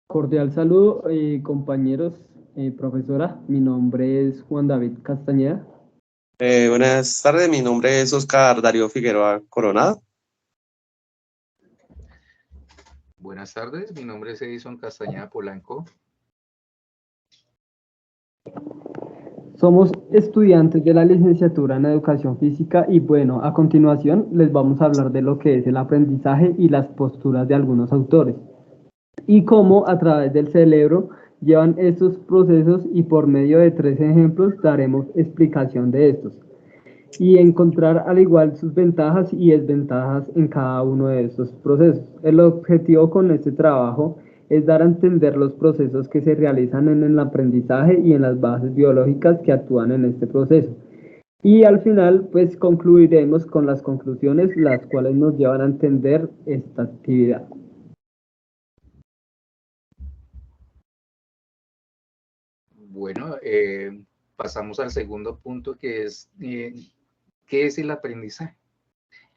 Cordial saludo, compañeros, profesora. Mi nombre es Juan David Castañeda. Buenas tardes, mi nombre es Oscar Darío Figueroa Coronado. Buenas tardes, mi nombre es Edison Castañeda Polanco. Somos estudiantes de la licenciatura en Educación Física y bueno, a continuación les vamos a hablar de lo que es el aprendizaje y las posturas de algunos autores y cómo a través del cerebro llevan estos procesos y por medio de 3 ejemplos daremos explicación de estos y encontrar al igual sus ventajas y desventajas en cada uno de estos procesos. El objetivo con este trabajo es dar a entender los procesos que se realizan en el aprendizaje y en las bases biológicas que actúan en este proceso. Y al final, pues concluiremos con las conclusiones, las cuales nos llevan a entender esta actividad. Bueno, pasamos al segundo punto que es, ¿qué es el aprendizaje?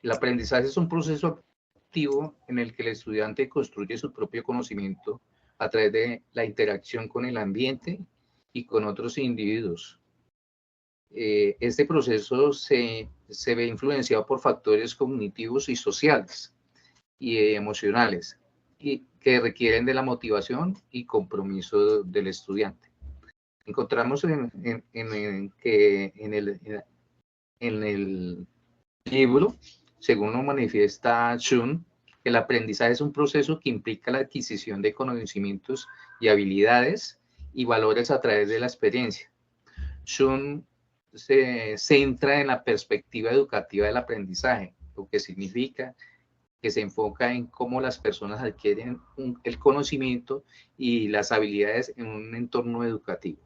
El aprendizaje es un proceso activo en el que el estudiante construye su propio conocimiento a través de la interacción con el ambiente y con otros individuos. Este proceso se ve influenciado por factores cognitivos y sociales y emocionales y que requieren de la motivación y compromiso del estudiante. Encontramos que en el libro, según lo manifiesta Shun, el aprendizaje es un proceso que implica la adquisición de conocimientos y habilidades y valores a través de la experiencia. Shun se centra en la perspectiva educativa del aprendizaje, lo que significa que se enfoca en cómo las personas adquieren el conocimiento y las habilidades en un entorno educativo.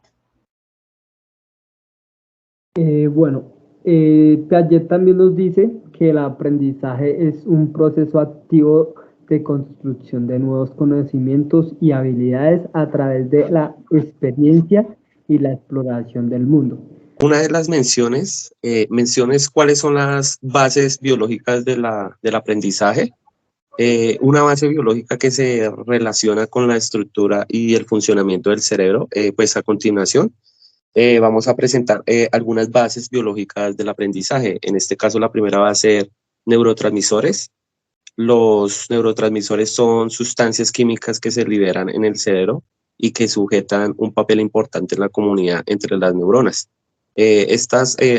Bueno, Piaget también nos dice que el aprendizaje es un proceso activo de construcción de nuevos conocimientos y habilidades a través de la experiencia y la exploración del mundo. Una de las menciones cuáles son las bases biológicas del aprendizaje. Una base biológica que se relaciona con la estructura y el funcionamiento del cerebro. Pues a continuación vamos a presentar algunas bases biológicas del aprendizaje. En este caso la primera va a ser neurotransmisores. Los neurotransmisores son sustancias químicas que se liberan en el cerebro y que sujetan un papel importante en la comunidad entre las neuronas.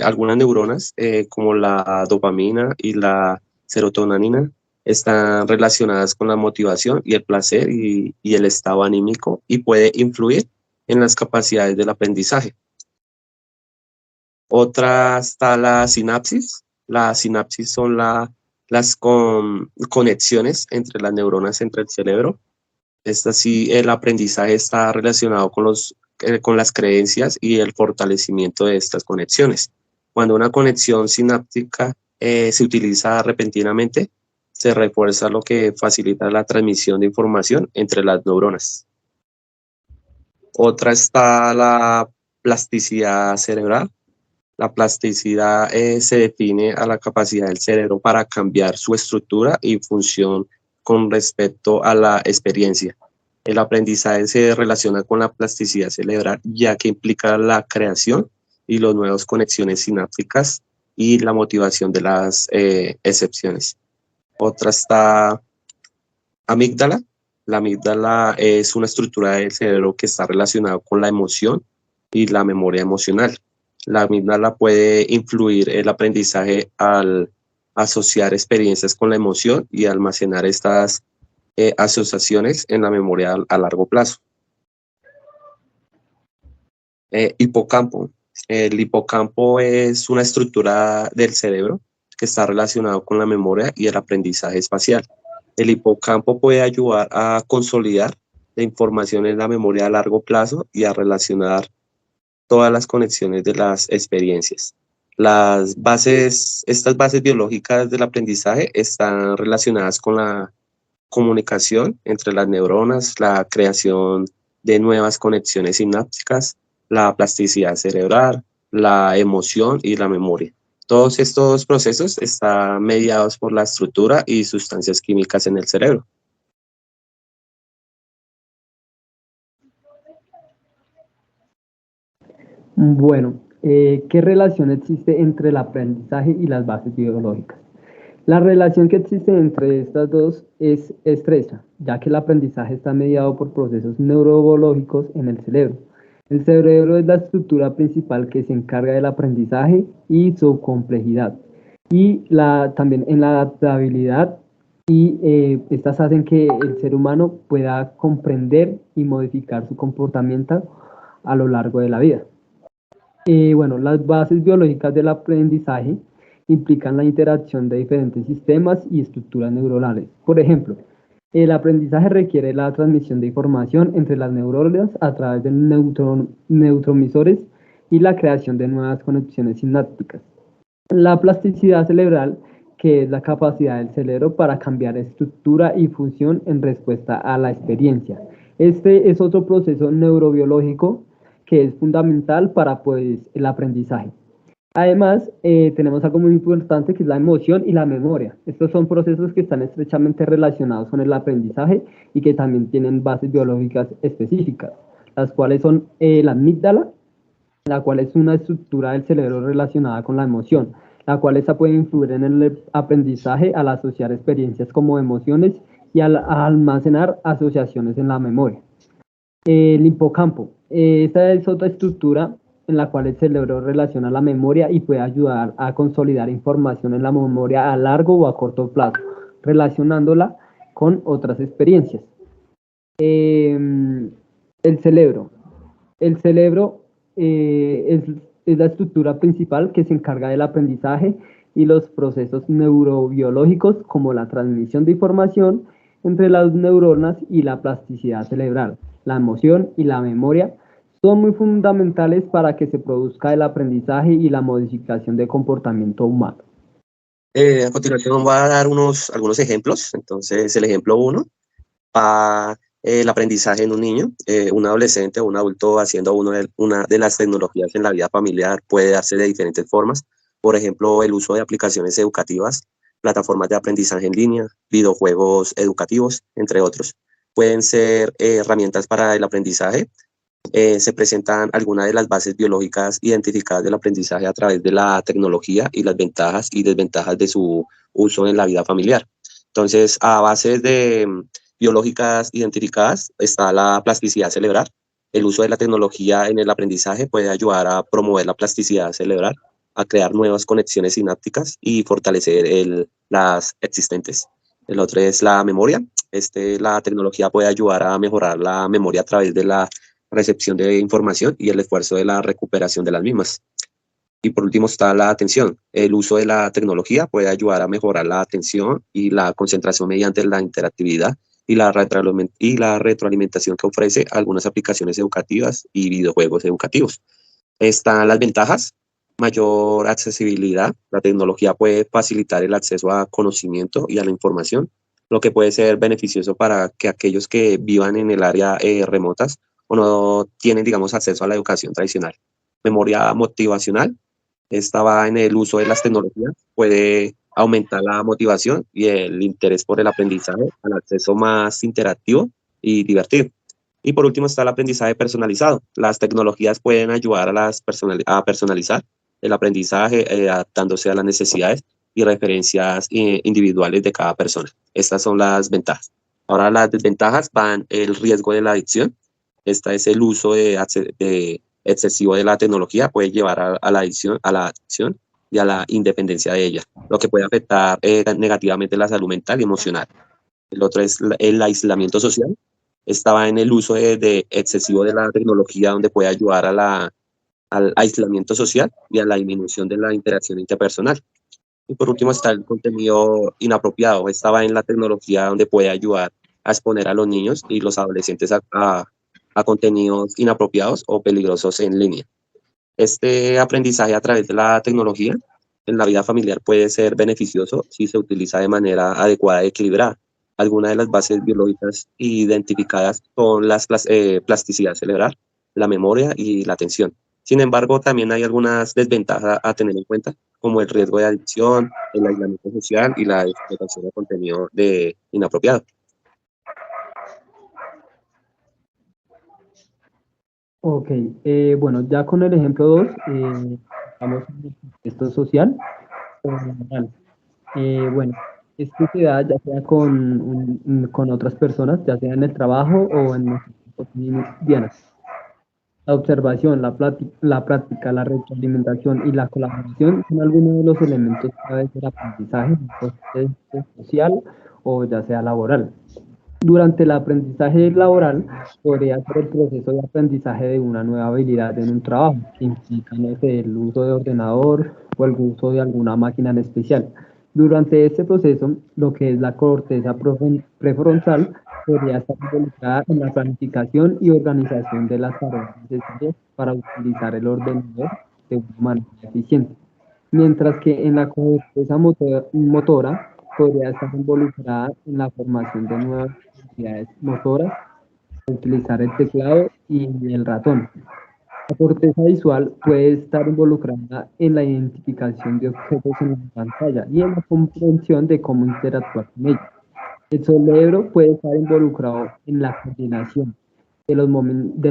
Algunas neuronas, como la dopamina y la serotonina, están relacionadas con la motivación y el placer y el estado anímico y puede influir en las capacidades del aprendizaje. Otra está la sinapsis. Las sinapsis son las conexiones entre las neuronas entre el cerebro. El aprendizaje está relacionado con las creencias y el fortalecimiento de estas conexiones. Cuando una conexión sináptica se utiliza repentinamente, se refuerza, lo que facilita la transmisión de información entre las neuronas. Otra está la plasticidad cerebral. La plasticidad se define a la capacidad del cerebro para cambiar su estructura y función con respecto a la experiencia. El aprendizaje se relaciona con la plasticidad cerebral, ya que implica la creación y las nuevas conexiones sinápticas y la motivación de las excepciones. Otra está amígdala. La amígdala es una estructura del cerebro que está relacionada con la emoción y la memoria emocional. La amígdala puede influir el aprendizaje al asociar experiencias con la emoción y almacenar estas asociaciones en la memoria a largo plazo. Hipocampo. El hipocampo es una estructura del cerebro que está relacionado con la memoria y el aprendizaje espacial. El hipocampo puede ayudar a consolidar la información en la memoria a largo plazo y a relacionar todas las conexiones de las experiencias. Estas bases biológicas del aprendizaje están relacionadas con la comunicación entre las neuronas, la creación de nuevas conexiones sinápticas, la plasticidad cerebral, la emoción y la memoria. Todos estos procesos están mediados por la estructura y sustancias químicas en el cerebro. Bueno, ¿qué relación existe entre el aprendizaje y las bases biológicas? La relación que existe entre estas dos es estrecha, ya que el aprendizaje está mediado por procesos neurobiológicos en el cerebro. El cerebro es la estructura principal que se encarga del aprendizaje y su complejidad, y también en la adaptabilidad, y estas hacen que el ser humano pueda comprender y modificar su comportamiento a lo largo de la vida. Bueno, las bases biológicas del aprendizaje implican la interacción de diferentes sistemas y estructuras neuronales. Por ejemplo, el aprendizaje requiere la transmisión de información entre las neuronas a través de neurotransmisores y la creación de nuevas conexiones sinápticas. La plasticidad cerebral, que es la capacidad del cerebro para cambiar estructura y función en respuesta a la experiencia. Este es otro proceso neurobiológico que es fundamental para pues, el aprendizaje. Además, tenemos algo muy importante que es la emoción y la memoria. Estos son procesos que están estrechamente relacionados con el aprendizaje y que también tienen bases biológicas específicas, las cuales son la amígdala, la cual es una estructura del cerebro relacionada con la emoción, la cual esta puede influir en el aprendizaje al asociar experiencias como emociones y al almacenar asociaciones en la memoria. El hipocampo. Esta es otra estructura en la cual el cerebro relaciona la memoria y puede ayudar a consolidar información en la memoria a largo o a corto plazo, relacionándola con otras experiencias. El cerebro. El cerebro es la estructura principal que se encarga del aprendizaje y los procesos neurobiológicos como la transmisión de información entre las neuronas y la plasticidad cerebral, la emoción y la memoria son muy fundamentales para que se produzca el aprendizaje y la modificación de comportamiento humano. A continuación voy a dar algunos ejemplos. Entonces, el ejemplo 1 para el aprendizaje en un niño, un adolescente o un adulto haciendo una de las tecnologías en la vida familiar puede darse de diferentes formas. Por ejemplo, el uso de aplicaciones educativas, plataformas de aprendizaje en línea, videojuegos educativos, entre otros. Pueden ser herramientas para el aprendizaje. Se presentan algunas de las bases biológicas identificadas del aprendizaje a través de la tecnología y las ventajas y desventajas de su uso en la vida familiar. Entonces, a bases biológicas identificadas está la plasticidad cerebral. El uso de la tecnología en el aprendizaje puede ayudar a promover la plasticidad cerebral, a crear nuevas conexiones sinápticas y fortalecer las existentes. El otro es la memoria. La tecnología puede ayudar a mejorar la memoria a través de la recepción de información y el esfuerzo de la recuperación de las mismas. Y por último está la atención. El uso de la tecnología puede ayudar a mejorar la atención y la concentración mediante la interactividad y la retroalimentación que ofrece algunas aplicaciones educativas y videojuegos educativos. Están las ventajas: mayor accesibilidad. La tecnología puede facilitar el acceso a conocimiento y a la información, lo que puede ser beneficioso para que aquellos que vivan en el área remotas o no tienen, digamos, acceso a la educación tradicional. Memoria motivacional. Esta va en el uso de las tecnologías, puede aumentar la motivación y el interés por el aprendizaje al acceso más interactivo y divertido. Y por último está el aprendizaje personalizado. Las tecnologías pueden ayudar a personalizar el aprendizaje, adaptándose a las necesidades y referencias individuales de cada persona. Estas son las ventajas. Ahora las desventajas van el riesgo de la adicción. Esta es el uso excesivo de la tecnología, puede llevar a la adicción y a la independencia de ella, lo que puede afectar negativamente la salud mental y emocional. El otro es el aislamiento social. Estaba en el uso excesivo de la tecnología, donde puede ayudar al aislamiento social y a la disminución de la interacción interpersonal. Y por último está el contenido inapropiado. Estaba en la tecnología, donde puede ayudar a exponer a los niños y los adolescentes a contenidos inapropiados o peligrosos en línea. Este aprendizaje a través de la tecnología en la vida familiar puede ser beneficioso si se utiliza de manera adecuada y equilibrada. Algunas de las bases biológicas identificadas son la plasticidad cerebral, la memoria y la atención. Sin embargo, también hay algunas desventajas a tener en cuenta, como el riesgo de adicción, el aislamiento social y la explotación de contenido inapropiado. Ok, bueno, ya con el ejemplo 2, estamos en el contexto social o laboral. Bueno, esto se da ya sea con otras personas, ya sea en el trabajo o en nuestras cotidianas. La observación, la práctica, la retroalimentación y la colaboración son algunos de los elementos claves del aprendizaje en un contexto social o ya sea laboral. Durante el aprendizaje laboral podría ser el proceso de aprendizaje de una nueva habilidad en un trabajo, que implica, no sé, el uso de ordenador o el uso de alguna máquina en especial. Durante este proceso, lo que es la corteza prefrontal podría estar involucrada en la planificación y organización de las tareas necesarias para utilizar el ordenador de una manera eficiente. Mientras que en la corteza motora podría estar involucrada en la formación de nuevas habilidades motoras, utilizar el teclado y el ratón. La corteza visual puede estar involucrada en la identificación de objetos en la pantalla y en la comprensión de cómo interactuar con ellos. El cerebro puede estar involucrado en la coordinación de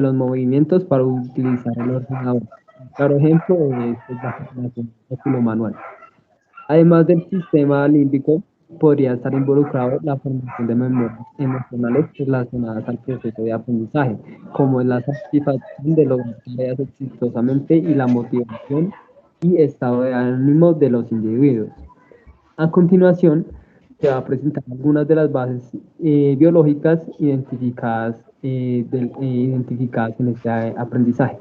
los movimientos para utilizar el ordenador. Un claro ejemplo es la coordinación manual. Además del sistema límbico, podría estar involucrado la formación de memorias emocionales relacionadas al proceso de aprendizaje, como es la satisfacción de lograr tareas exitosamente y la motivación y estado de ánimo de los individuos. A continuación, se va a presentar algunas de las bases biológicas identificadas en este aprendizaje.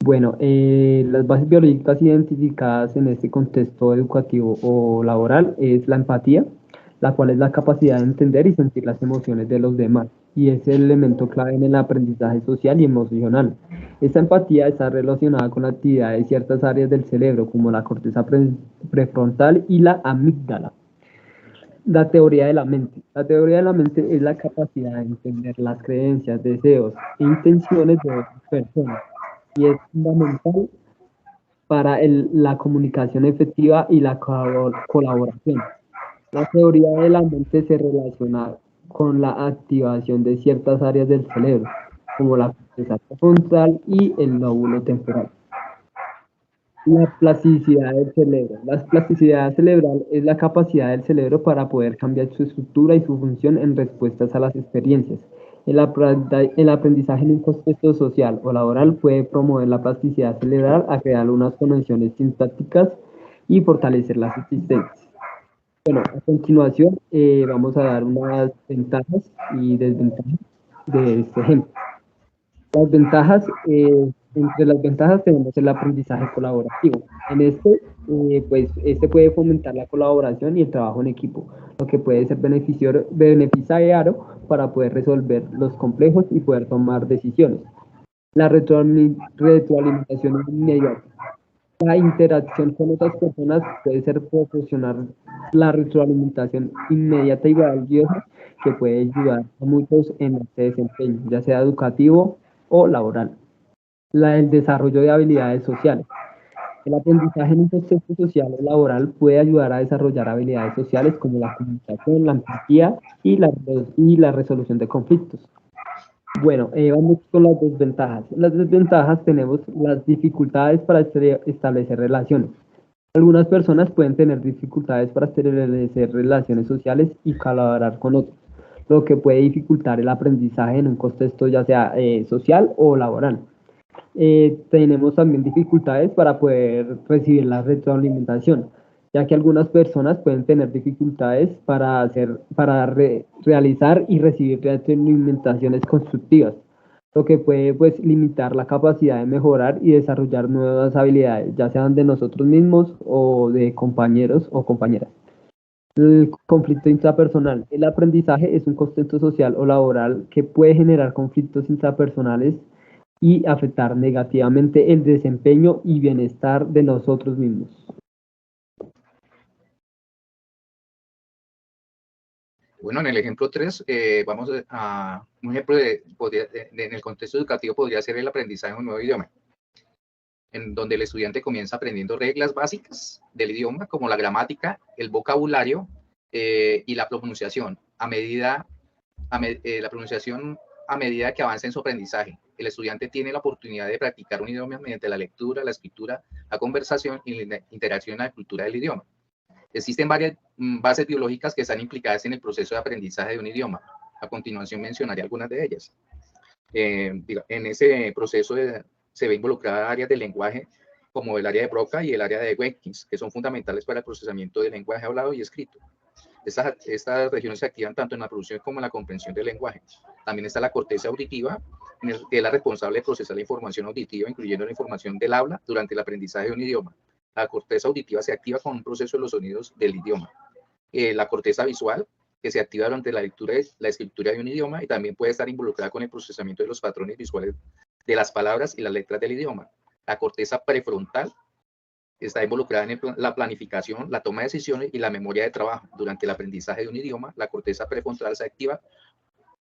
Bueno, las bases biológicas identificadas en este contexto educativo o laboral es la empatía, la cual es la capacidad de entender y sentir las emociones de los demás, y es el elemento clave en el aprendizaje social y emocional. Esta empatía está relacionada con la actividad de ciertas áreas del cerebro, como la corteza prefrontal y la amígdala. La teoría de la mente. La teoría de la mente es la capacidad de entender las creencias, deseos e intenciones de otras personas y es fundamental para la comunicación efectiva y la colaboración. La teoría de la mente se relaciona con la activación de ciertas áreas del cerebro, como la corteza frontal y el lóbulo temporal. La plasticidad del cerebro. La plasticidad cerebral es la capacidad del cerebro para poder cambiar su estructura y su función en respuestas a las experiencias. El aprendizaje en un contexto social o laboral puede promover la plasticidad cerebral a crear unas conexiones sintácticas y fortalecer las existencias. Bueno, a continuación vamos a dar unas ventajas y desventajas de este ejemplo. Las ventajas, entre las ventajas tenemos el aprendizaje colaborativo. En pues, este puede fomentar la colaboración y el trabajo en equipo, lo que puede ser beneficiario para poder resolver los complejos y poder tomar decisiones. La retroalimentación inmediata. La interacción con otras personas puede ser proporcionar la retroalimentación inmediata y valiosa que puede ayudar a muchos en este desempeño, ya sea educativo o laboral. El desarrollo de habilidades sociales. El aprendizaje en un contexto social o laboral puede ayudar a desarrollar habilidades sociales como la comunicación, la empatía y la resolución de conflictos. Bueno, vamos con las desventajas. Las desventajas tenemos las dificultades para establecer relaciones. Algunas personas pueden tener dificultades para establecer relaciones sociales y colaborar con otros, lo que puede dificultar el aprendizaje en un contexto ya sea social o laboral. Tenemos también dificultades para poder recibir la retroalimentación, ya que algunas personas pueden tener dificultades para realizar y recibir retroalimentaciones constructivas, lo que puede pues limitar la capacidad de mejorar y desarrollar nuevas habilidades, ya sean de nosotros mismos o de compañeros o compañeras. El conflicto intrapersonal. El aprendizaje es un contexto social o laboral que puede generar conflictos intrapersonales y afectar negativamente el desempeño y bienestar de nosotros mismos. Bueno, en el ejemplo 3, vamos a un ejemplo en el contexto educativo podría ser el aprendizaje de un nuevo idioma, en donde el estudiante comienza aprendiendo reglas básicas del idioma, como la gramática, el vocabulario y la pronunciación. La pronunciación a medida que avanza en su aprendizaje. El estudiante tiene la oportunidad de practicar un idioma mediante la lectura, la escritura, la conversación y la interacción en la cultura del idioma. Existen varias bases biológicas que están implicadas en el proceso de aprendizaje de un idioma. A continuación mencionaré algunas de ellas. En ese proceso se ve involucrada áreas del lenguaje como el área de Broca y el área de Watkins, que son fundamentales para el procesamiento del lenguaje hablado y escrito. Estas regiones se activan tanto en la producción como en la comprensión del lenguaje. También está la corteza auditiva, que es la responsable de procesar la información auditiva, incluyendo la información del habla durante el aprendizaje de un idioma. La corteza auditiva se activa con un proceso de los sonidos del idioma. La corteza visual, que se activa durante la lectura y la escritura de un idioma y también puede estar involucrada con el procesamiento de los patrones visuales de las palabras y las letras del idioma. La corteza prefrontal está involucrada en la planificación, la toma de decisiones y la memoria de trabajo. Durante el aprendizaje de un idioma, la corteza prefrontal se activa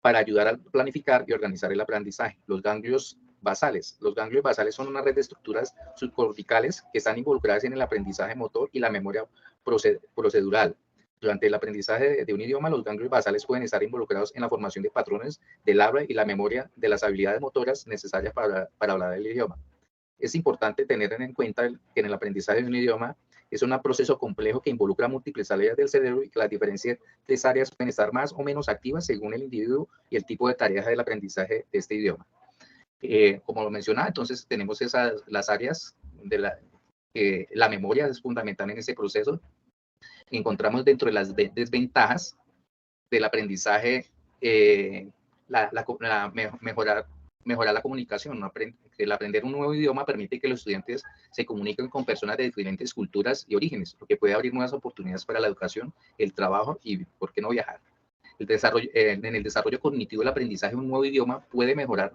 para ayudar a planificar y organizar el aprendizaje. Los ganglios basales. Los ganglios basales son una red de estructuras subcorticales que están involucradas en el aprendizaje motor y la memoria procedural. Durante el aprendizaje de un idioma, los ganglios basales pueden estar involucrados en la formación de patrones del habla y la memoria de las habilidades motoras necesarias para hablar el idioma. Es importante tener en cuenta que en el aprendizaje de un idioma es un proceso complejo que involucra múltiples áreas del cerebro y que las diferentes áreas pueden estar más o menos activas según el individuo y el tipo de tareas del aprendizaje de este idioma. Como lo mencionaba, entonces tenemos las áreas de la memoria es fundamental en ese proceso. Encontramos dentro de las desventajas del aprendizaje mejorar la comunicación. El aprender un nuevo idioma permite que los estudiantes se comuniquen con personas de diferentes culturas y orígenes, lo que puede abrir nuevas oportunidades para la educación, el trabajo y, ¿por qué no, viajar? En el desarrollo cognitivo, el aprendizaje de un nuevo idioma puede mejorar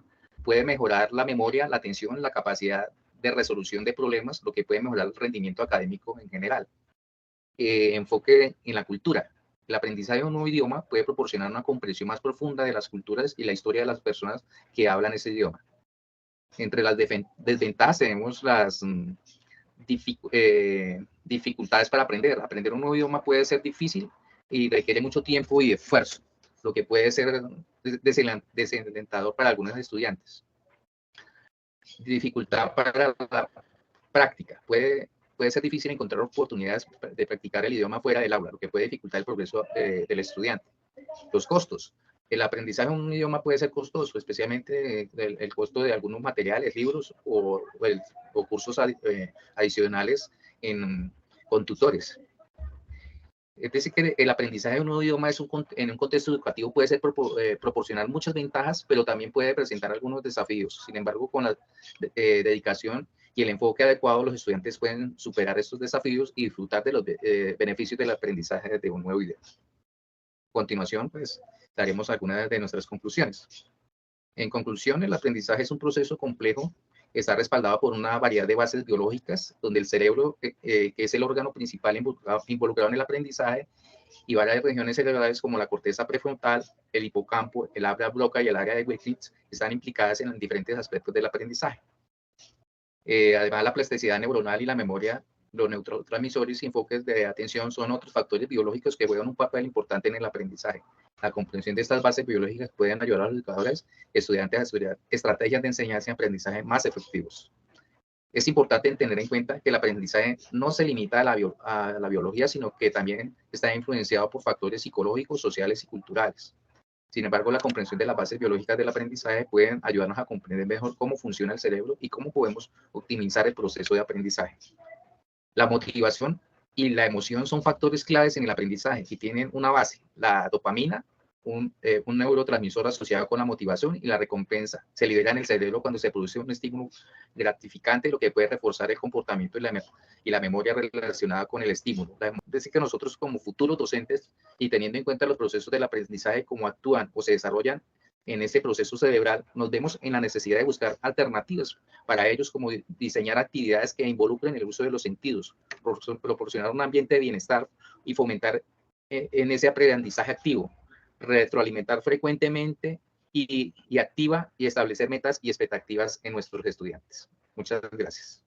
la memoria, la atención, la capacidad de resolución de problemas, lo que puede mejorar el rendimiento académico en general. Enfoque en la cultura. El aprendizaje de un nuevo idioma puede proporcionar una comprensión más profunda de las culturas y la historia de las personas que hablan ese idioma. Entre las desventajas tenemos las dificultades para aprender. Aprender un nuevo idioma puede ser difícil y requiere mucho tiempo y esfuerzo, lo que puede ser desalentador para algunos estudiantes. Dificultad para la práctica. Puede ser difícil encontrar oportunidades de practicar el idioma fuera del aula, lo que puede dificultar el progreso del estudiante. Los costos. El aprendizaje de un idioma puede ser costoso, especialmente el costo de algunos materiales, libros o cursos adicionales con tutores. Es decir, que el aprendizaje de un nuevo idioma en un contexto educativo puede proporcionar muchas ventajas, pero también puede presentar algunos desafíos. Sin embargo, con la dedicación y el enfoque adecuado, los estudiantes pueden superar estos desafíos y disfrutar de los beneficios del aprendizaje de un nuevo idioma. A continuación, pues, daremos algunas de nuestras conclusiones. En conclusión, el aprendizaje es un proceso complejo que está respaldado por una variedad de bases biológicas, donde el cerebro, que es el órgano principal involucrado en el aprendizaje, y varias regiones cerebrales como la corteza prefrontal, el hipocampo, el área Broca y el área de Watkins están implicadas en diferentes aspectos del aprendizaje. Además, la plasticidad neuronal y la memoria, los neurotransmisores y enfoques de atención son otros factores biológicos que juegan un papel importante en el aprendizaje. La comprensión de estas bases biológicas pueden ayudar a los educadores y estudiantes a estudiar estrategias de enseñanza y aprendizaje más efectivos. Es importante tener en cuenta que el aprendizaje no se limita a la biología, sino que también está influenciado por factores psicológicos, sociales y culturales. Sin embargo, la comprensión de las bases biológicas del aprendizaje pueden ayudarnos a comprender mejor cómo funciona el cerebro y cómo podemos optimizar el proceso de aprendizaje. La motivación y la emoción son factores claves en el aprendizaje y tienen una base, la dopamina, un neurotransmisor asociado con la motivación y la recompensa. Se libera en el cerebro cuando se produce un estímulo gratificante, lo que puede reforzar el comportamiento y la memoria relacionada con el estímulo. Es decir, que nosotros como futuros docentes y teniendo en cuenta los procesos del aprendizaje, cómo actúan o se desarrollan en ese proceso cerebral, nos vemos en la necesidad de buscar alternativas para ellos, como diseñar actividades que involucren el uso de los sentidos, proporcionar un ambiente de bienestar y fomentar en ese aprendizaje activo, retroalimentar frecuentemente y activa y establecer metas y expectativas en nuestros estudiantes. Muchas gracias.